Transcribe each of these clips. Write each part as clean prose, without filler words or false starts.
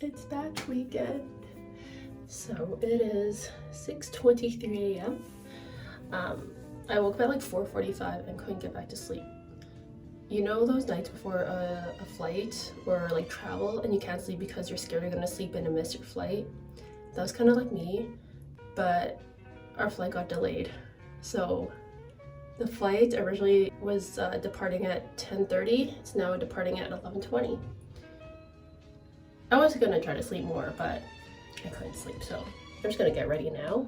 It's Bach Weekend. So it is 6:23 a.m. I woke up at like 4:45 and couldn't get back to sleep. You know those nights before a flight or like travel and you can't sleep because you're scared you're gonna sleep in and miss your flight? That was kind of like me, but our flight got delayed. So the flight originally was departing at 10:30. It's now departing at 11:20. I was gonna try to sleep more, but I couldn't sleep, so I'm just gonna get ready now.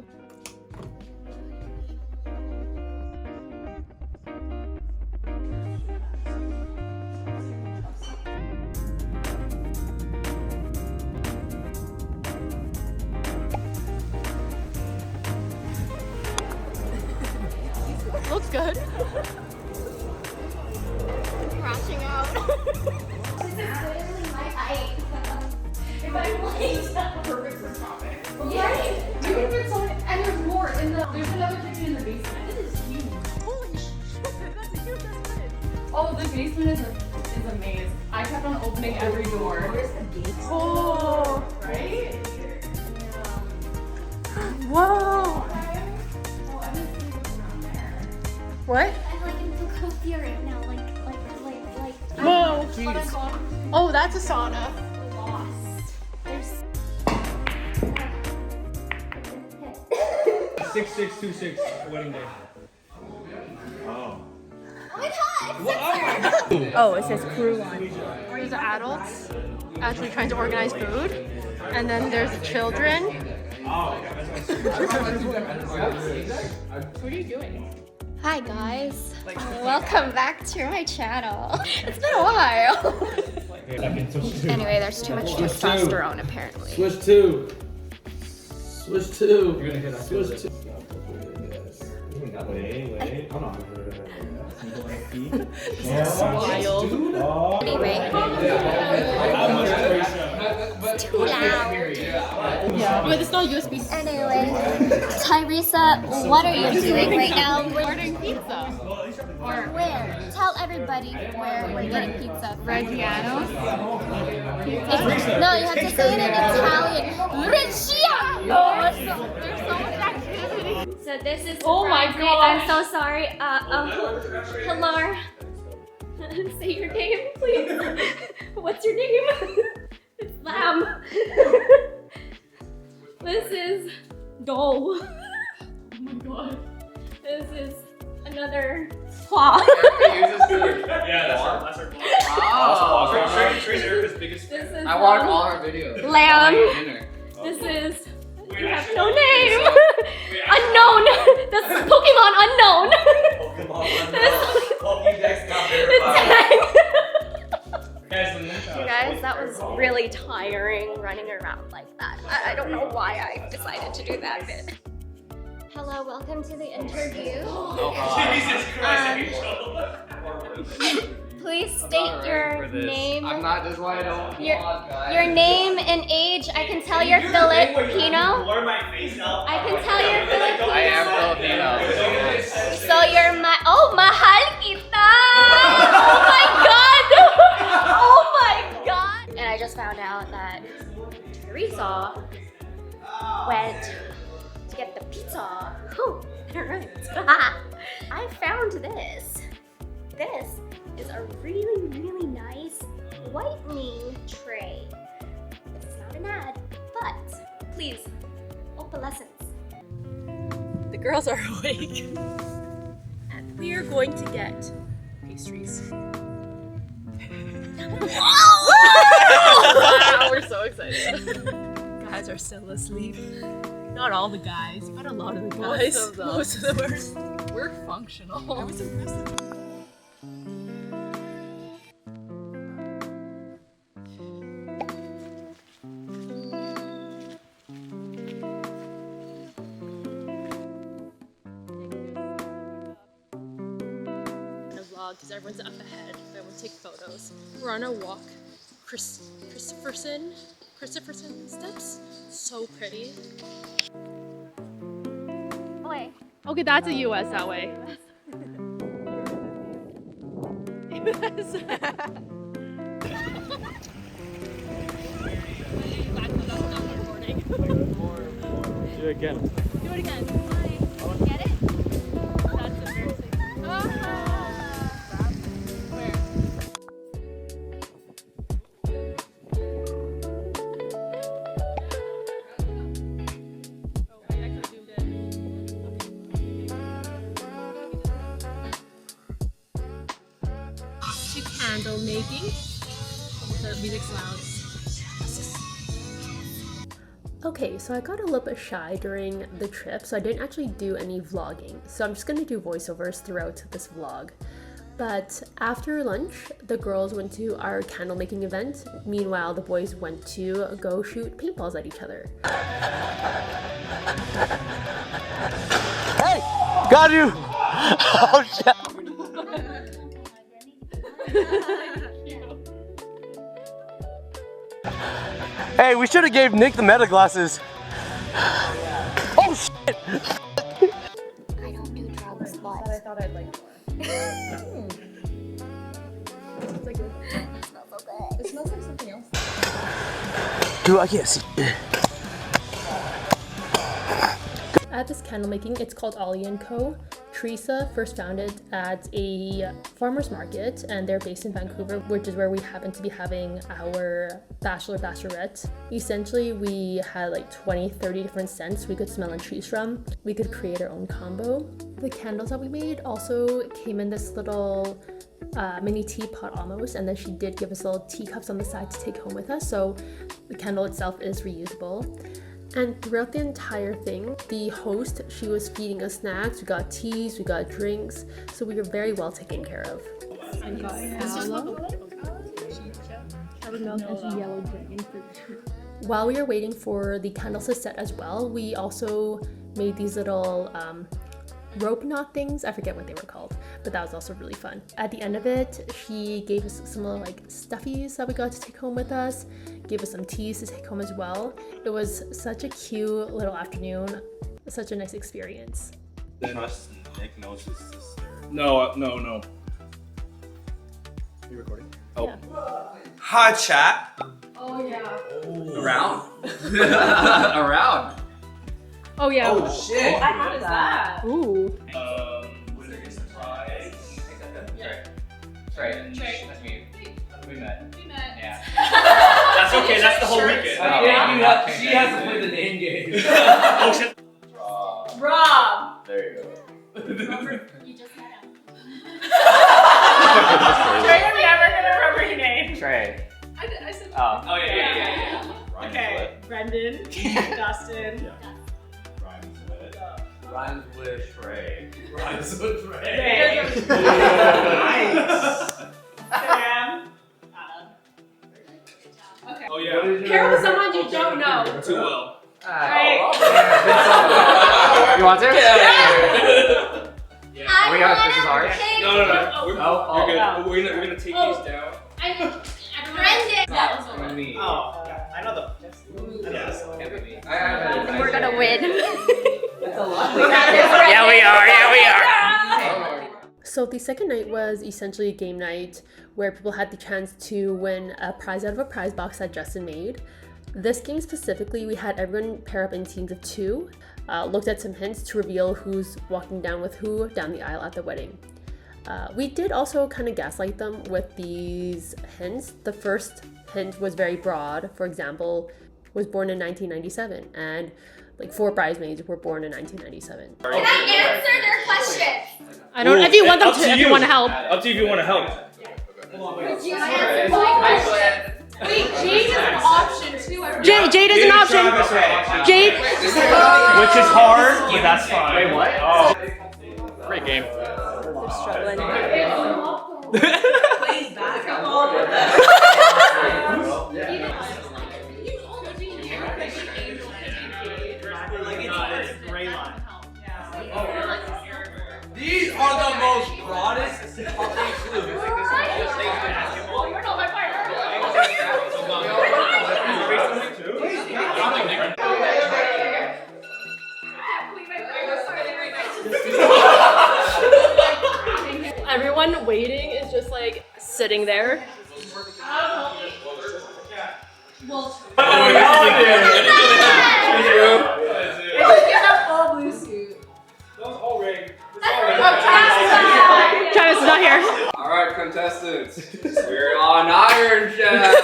Looks good. Crashing out. This is literally my height. If I'm like perfect for shopping. Right? And there's more in the. There's another kitchen in the basement. It is huge. Holy shit, that's a huge basement. Oh, the basement is a maze. I kept on opening every door. Where's the gate? Oh, Right? whoa. Oh, I didn't see what's around there. What? I'm like in the coffee right now, like. Whoa. But I got Oh, that's a sauna. Lost. There's. 6626 wedding day. Oh. Oh my god! Oh, it says crew line. There's the adults actually trying to organize food, and then there's the children. What are you doing? Hi guys. Welcome back to my channel. It's been a while. Anyway, there's too much testosterone apparently. Switch two. Switch two. You're gonna hit us. Switch two. Wait. Hold on. Wild. Anyway. It's too loud. Yeah. But it's not USB. Anyway, Tyresa, what are you doing right now? Ordering pizza. Where? Tell everybody where we're getting pizza. Reggiano. No, you have to say it in Italian. Reggiano! There's so much activity. So this is. Oh my Friday. gosh. I'm so sorry. Hello. Say your name, please. What's your name? It's Lamb. This is Dole. Oh my god. This is another claw. That's our vlog. Trace Erica's biggest This fan. is I watch all her videos. Lamb. Dinner. This is. You Wait, have actually, no wait, name. Wait, Unknown. That's Pokemon unknown. Pokédex not You guys, that was really tiring running around like that. I don't know why I decided to do that bit. Hello, welcome to the interview. Jesus Christ, Angel. Please state your name. I'm not. That's why I don't vlog, guys. Your name and age. I can tell you're Filipino. I can tell you're Filipino. I am Filipino. So you're mahal kita. Oh my god. Oh my god. And I just found out that Teresa went to get the pizza. Oh, alright. I found this. This is a really, really nice whitening tray. It's not an ad, but please, opalescence. The girls are awake. And we are going to get pastries. Wow, we're so excited. Guys are still asleep. Not all the guys, but a lot of the guys. Most of them are. We're functional. I was impressed. Because everyone's up ahead. Everyone take photos. We're on a walk. Christopherson Steps. So pretty. Wait. Okay, that's a US that way. Do it again. Do it again. Get it? That's embarrassing. Where? Oh, I actually zoomed in. To candle making. The music's loud. Okay, so I got a little bit shy during the trip, so I didn't actually do any vlogging. So I'm just gonna do voiceovers throughout this vlog. But after lunch, the girls went to our candle making event. Meanwhile, the boys went to go shoot paintballs at each other. Hey! Got you! Oh shit! Hey, we should have gave Nick the meta glasses. Oh shit! I don't do drugs, but I thought I'd like more. It's like it smells so good. it smells like something else. Dude, I can't see. At this candle making, it's called Ollie Co. Teresa first founded at a farmer's market, and they're based in Vancouver, which is where we happen to be having our bachelorette. Essentially, we had like 20-30 different scents we could smell and choose from. We could create our own combo. The candles that we made also came in this little mini teapot almost, and then she did give us little teacups on the side to take home with us, so the candle itself is reusable. And throughout the entire thing, the host, she was feeding us snacks, we got teas, we got drinks, so we were very well taken care of. I got yellow dragon fruit. While we were waiting for the candles to set as well, we also made these little rope knot things. I forget what they were called, but that was also really fun. At the end of it, she gave us some little like stuffies that we got to take home with us, gave us some teas to take home as well. It was such a cute little afternoon, such a nice experience. Trust Nick knows his sister. No. You recording? Oh. Yeah. Hi, chat. Oh yeah. Around. Around. Oh yeah. Oh shit. What is that? Ooh. Was there a surprise? Trey. That's me. We met. Yeah. That's okay, that's the whole weekend. She has to play the name game. Oh shit. Rob. There you go. You just met him. Trey's never gonna remember your name. Trey. I said. Oh. Yeah. Okay. Brendan. Dustin. Rhymes with Trey. Rhymes with Ray. Nice. Sam. Okay. Oh yeah. Pair with someone you don't know. Too well. Right. You want to? Yeah. We got this is ours. No. We're good. no. We're gonna take these down. Brendan! That was one. Me. Oh, I know the. We're gonna win. That's a lot. Yeah, we are. So the second night was essentially a game night where people had the chance to win a prize out of a prize box that Justin made. This game specifically, we had everyone pair up in teams of 2, looked at some hints to reveal who's walking down with who down the aisle at the wedding. We did also kind of gaslight them with these hints. The first hint was very broad. For example, was born in 1997, and like 4 bridesmaids were born in 1997. Can I answer their question? I don't. If you want them Up to, to if you. you want to help. Up to you if you want to help. Wait, Jade is an option too. Jade is an option. Jade. Which is hard, but that's fine. Wait, what? Oh. Great game. These are the most broadest fucking clues. You're not my partner. Everyone waiting is just like sitting there. Oh, Travis is not here. Alright, contestants. We're on Iron Chef.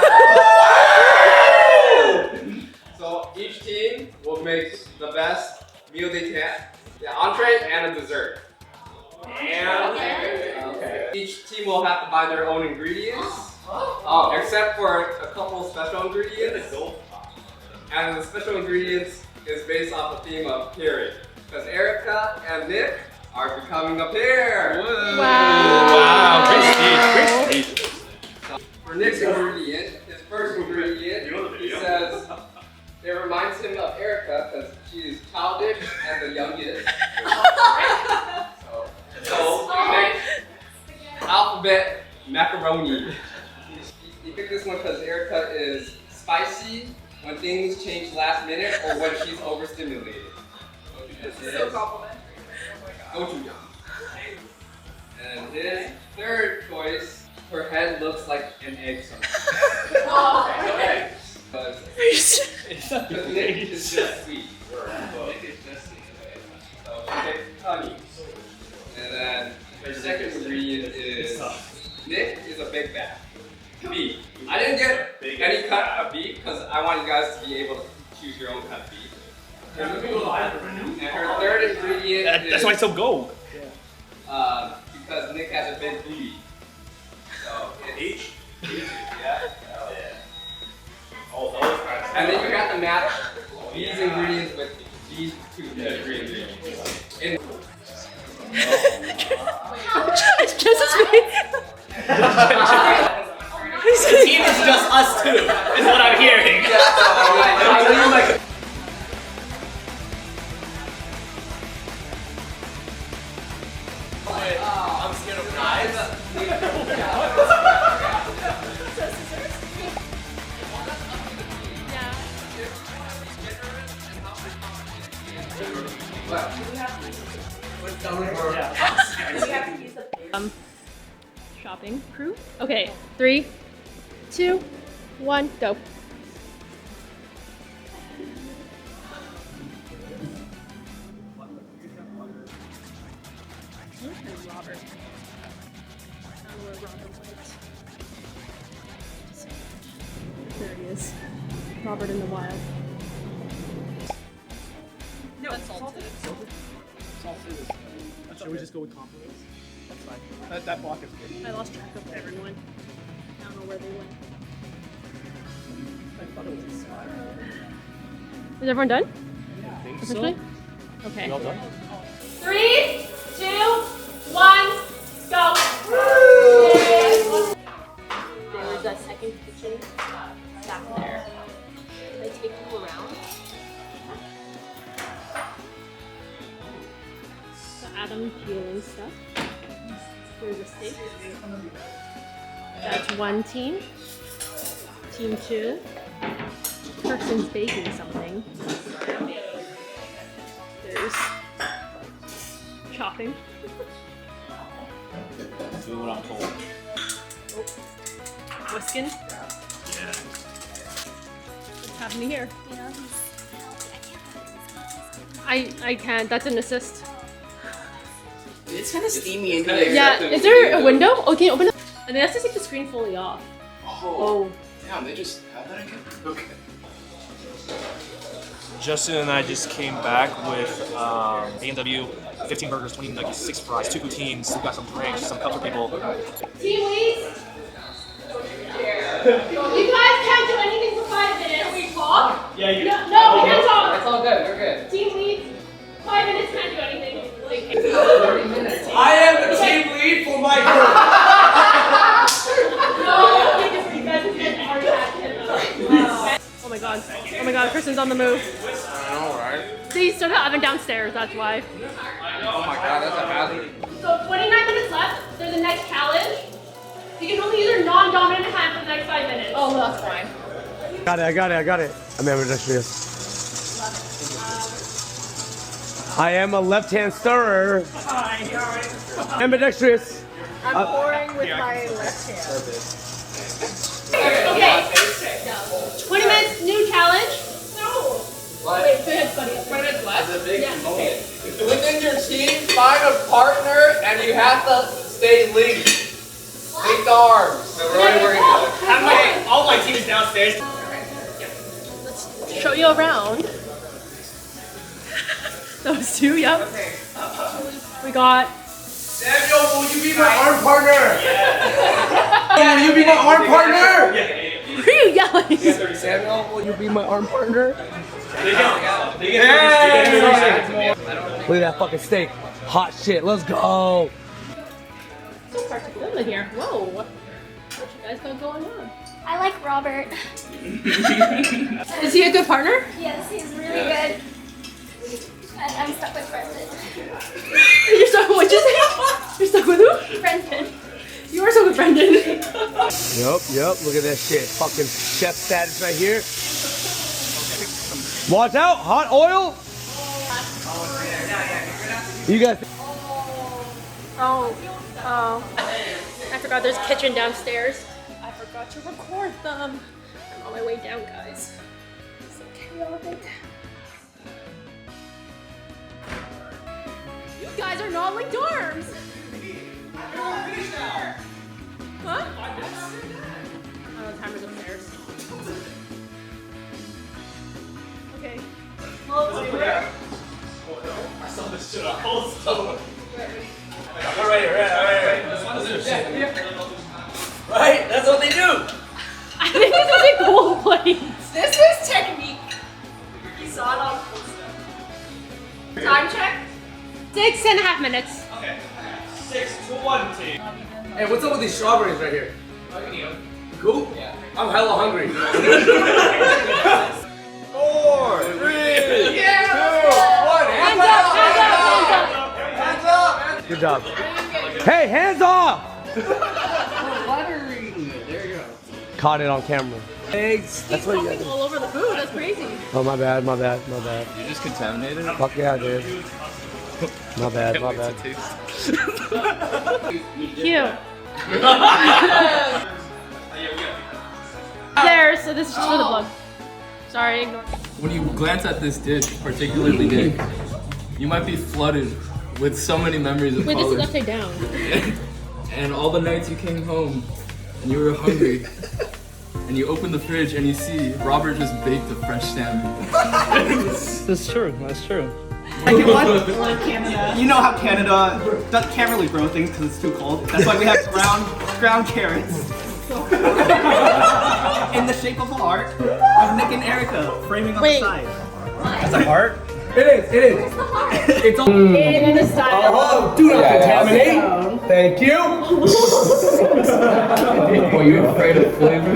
So each team will make the best meal they can. Yeah, entree and a dessert. Okay. Each team will have to buy their own ingredients. Except for a couple special ingredients. And the special ingredients is based off the theme of Pier. Because Erica and Nick are becoming a pair. Wow, great speech. So, for Nick's ingredient, his first ingredient, he says it reminds him of Erica because she is childish and the youngest. So Nick, alphabet macaroni. He picked this one because Erica is spicy when things change last minute or when she's overstimulated. So complimentary. Go to John. And his third choice, her head looks like an egg sometimes. Because Nick is just sweet. Nick is just sweet. So she picked honey. And then her second ingredient is Nick is a big bag. Beef. I didn't get any cut of beef because I want you guys to be able to choose your own cut of beef. And her third ingredient is... That's why it's so gold. because Nick has a big booty. So it's... Yeah. And then you have to match these ingredients with these two ingredients. It's just as me. The team is just us two, is what I'm hearing. I'm scared of knives. Shopping crew. Okay, 3, 2, 1, go. Robert. There he is. Robert in the wild. No, it's salted. Should we just go with compliments? That's fine. That block is good. I lost track of everyone. I don't know where they went. I thought it was a slide. Is everyone done? I think Officially? Okay. We all done? 3, 2, 1, go. There's a second kitchen back there. Can I take you around? So Adam peeling stuff. There's a steak. That's one team. Team 2. Person's baking something. There's chopping. Do what I'm told. Whisking. Yeah. What's happening here? I can't. That's an assist. It's kind of steamy in here. Yeah. Is there a window? Oh, can you open it? And it has to take the screen fully off. Oh. Damn, they just have that again? Okay. Justin and I just came back with A&W, 15 burgers, 20 nuggets, 6 fries, 2 poutines, we got some drinks, some cups for people. Team leads. You guys can't do anything for 5 minutes. Can we talk? Yeah, you No, we can't talk. It's all good, we're good. Team leads. 5 minutes can't do anything. I am the team lead for my group. No, you just defense is getting hard at Oh my god. Oh my god, Kristen's on the move. I know, right? See, still got Evan downstairs, that's why. Oh my god, that's a hazard. So 29 minutes left. There's the next challenge. You can only use your non-dominant hand for the next 5 minutes. Oh, that's fine. Got it. I'm ambidextrous. I am a left-hand stirrer. Ambidextrous. I'm pouring with my left hand. Okay. 20 minutes, new challenge. No. What? Wait, find a partner and you have to stay linked. Linked arms. So we're already working on it. All my team is downstairs. Let's show you around. Those two, yep. We got. Samuel, will you be my arm partner? Will you be my arm partner? Who are you yelling? Samuel, will you be my arm partner? Look at Look at that fucking steak. Hot shit, let's go. So particular here. Whoa. What you guys got going on? I like Robert. Is he a good partner? Yes, he's really good. And I'm stuck with Brendan. You're stuck with what you say? You're stuck with who? Brendan. You are stuck with Brendan. Yep, look at that shit. Fucking chef status right here. Watch out, hot oil. You guys. Oh. I forgot there's a kitchen downstairs. I forgot to record them. I'm on my way down, guys. So chaotic. You guys are not linked arms. Huh? Oh, the timer's upstairs. Okay. I saw this shit on Coldstone. Right? That's what they do. I think this is a gold plate. This is technique. You saw it on Coldstone. Time check? 6.5 minutes. Okay. 6 to 1 team. Hey, what's up with these strawberries right here? Cool? Yeah. I'm hella hungry. 4, 3, 2, 1. Hands up, hands up, hands up. Hands up. Good job. Hey, hands off! There you go. Caught it on camera. Eggs. That's what you Fucking got. all over the food. That's crazy. Oh, my bad. You just contaminated it? Fuck yeah, dude. My bad. Cute. There, so this is just for the vlog. Sorry, ignore. When you glance at this dish, particularly Nick, you might be flooded with so many memories of Wait, this is college. upside down. And all the nights you came home and you were hungry. And you open the fridge and you see Robert just baked a fresh salmon. That's true. Second one, you know how Canada can't really grow things because it's too cold. That's why we have ground carrots in the shape of a heart with Nick and Erica framing on the side. That's a heart? It is. It's all In the style. Oh, do not contaminate. Thank you. Oh, you're afraid of flavor?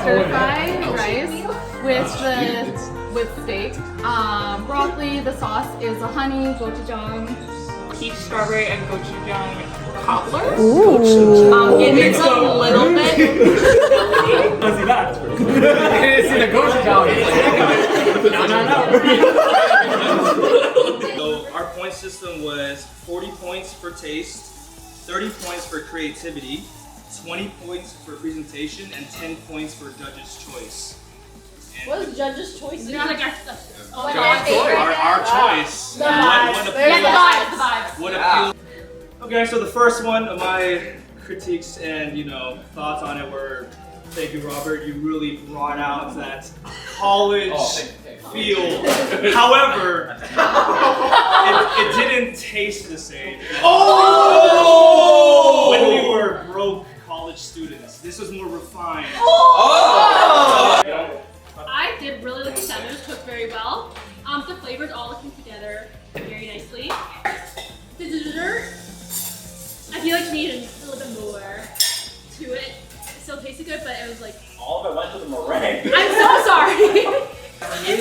Stir-fried rice with steak. Broccoli. The sauce is a honey gochujang, peach strawberry, and gochujang cobbler. It is a little bit. Let's see that. It's in a gochujang. So our point system was 40 points for taste, 30 points for creativity, 20 points for presentation, and 10 points for judge's choice. And What is judge's choice? our choice. The vibe. What appealed. Okay, so the first one of my critiques and thoughts on it were, thank you, Robert. You really brought out that college feel. However, it didn't taste the same. When we were broke college students, this was more refined. I did really like the salmon. It was cooked very well. The flavors all came together very nicely. The dessert, I feel like you needed a little bit more to it. It still tasted good, but it was like All of it went to the meringue. I'm so sorry. For me,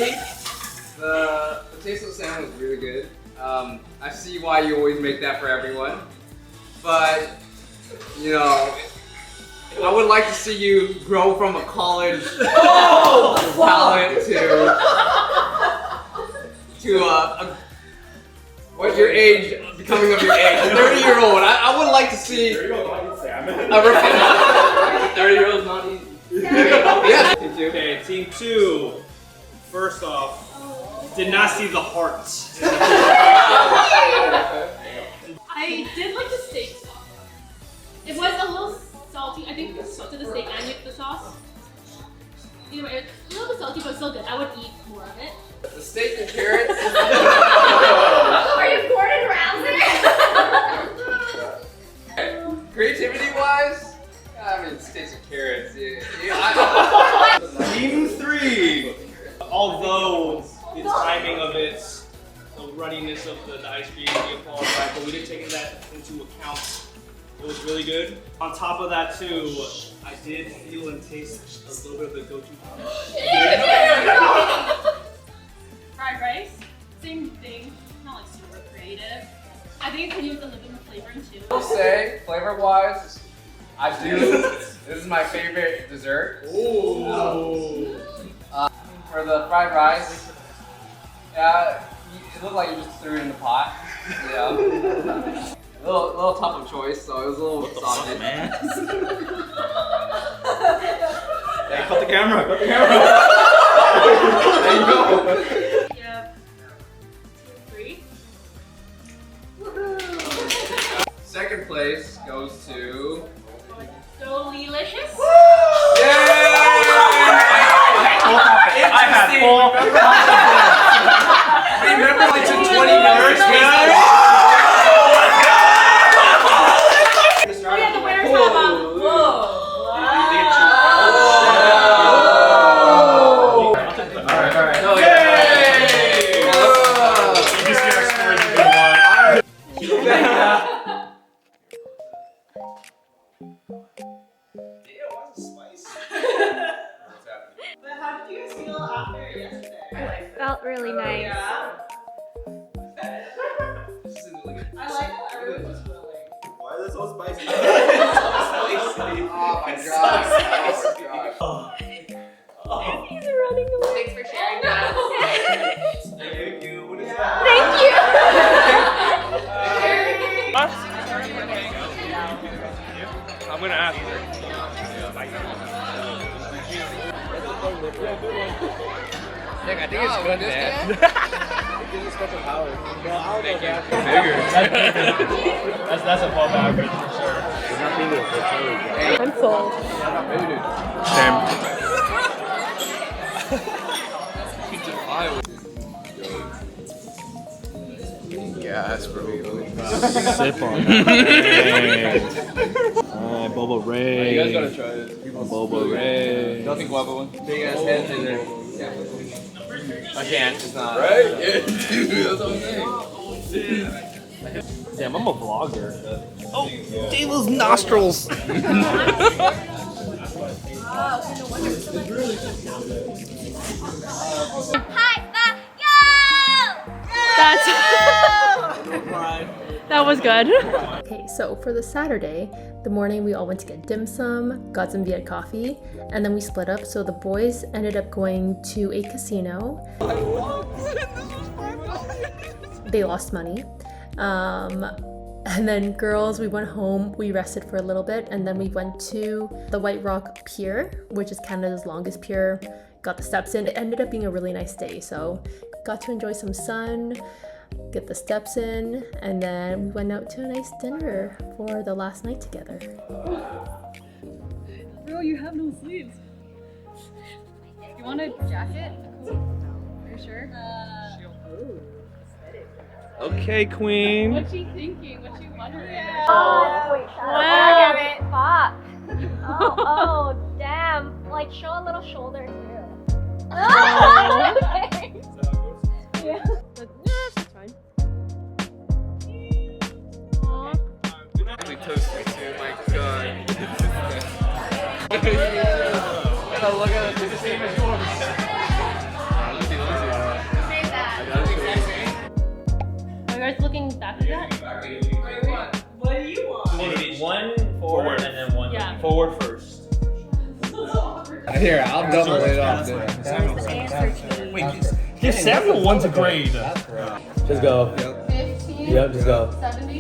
the taste of the salmon was really good. I see why you always make that for everyone. But, I would like to see you grow from a college talent to what's your age, becoming of your age, a 30-year-old. I would like to see a 30-year-old is not easy. Yeah. Team 2. Okay, team 2. First off, did not see the hearts. I did like the steak sauce. It was a little salty. I think the salt of the steak and the sauce. Either way, it's a little bit salty, but still good. I would eat more of it. The steak and carrots. Are you Gordon Ramsay? Creativity wise, I mean, steaks and carrots. Team 3. Although the timing of it, the runniness of the ice cream, we qualified, but we didn't take that into account. It was really good. On top of that too, I did feel and taste a little bit of the gochujang. Fried rice, same thing. Not like super creative. I think it could use a little bit more flavoring too. I will say, flavor wise, I do. This is my favorite dessert. Ooh. For the fried rice, yeah, it looked like you just threw it in the pot. Yeah. A little tough of choice, so it was a little salty. Man. Hey, cut the camera, cut the camera. There you go. Yeah. 3. Second place goes to. Delicious. I had full. Remember, it took 20 minutes. Oh yeah, the winner's have whoa. Alright. You just get our scores if you want. But how did you guys feel after yesterday? Felt really nice. Yeah. I like how everyone was willing. Why is it so spicy? Oh my gosh. He's running away. Thanks for sharing that. Thank you. What is Thank you. I'm gonna ask her. Nick, I think it's good, man. That's a Paul average for sure. I'm full. Same. Gas, bro. Sip on it. Boba Ray. You guys gotta try it. Boba Ray. Nothing guava one. Big ass heads in there. I can't, it's not. Right? Yeah, dude, that's what I'm saying. Damn, I'm a vlogger. Oh, David's nostrils. That was good. Okay, so for the Saturday, the morning we all went to get dim sum, got some Viet coffee, and then we split up. So the boys ended up going to a casino. They lost money. And then girls, we went home, we rested for a little bit, and then we went to the White Rock Pier, which is Canada's longest pier. Got the steps in. It ended up being a really nice day, so got to enjoy some sun, get the steps in, and then we went out to a nice dinner for the last night together. Bro, you have no sleeves. You want a jacket? Are you sure? Okay, queen. What's she thinking? What's she wondering? Wow. Fuck. Oh, damn. Like, show a little shoulder too. Okay. Yeah. That's fine. Actually toasty too, my god. Look at it. It's the same as yours. Are you guys looking back at that? What do you want? One forward and then one. Yeah. Forward first. Here, I'll double it up. Give Samuel one to grade. Just go. 15. Yep, just go. 17.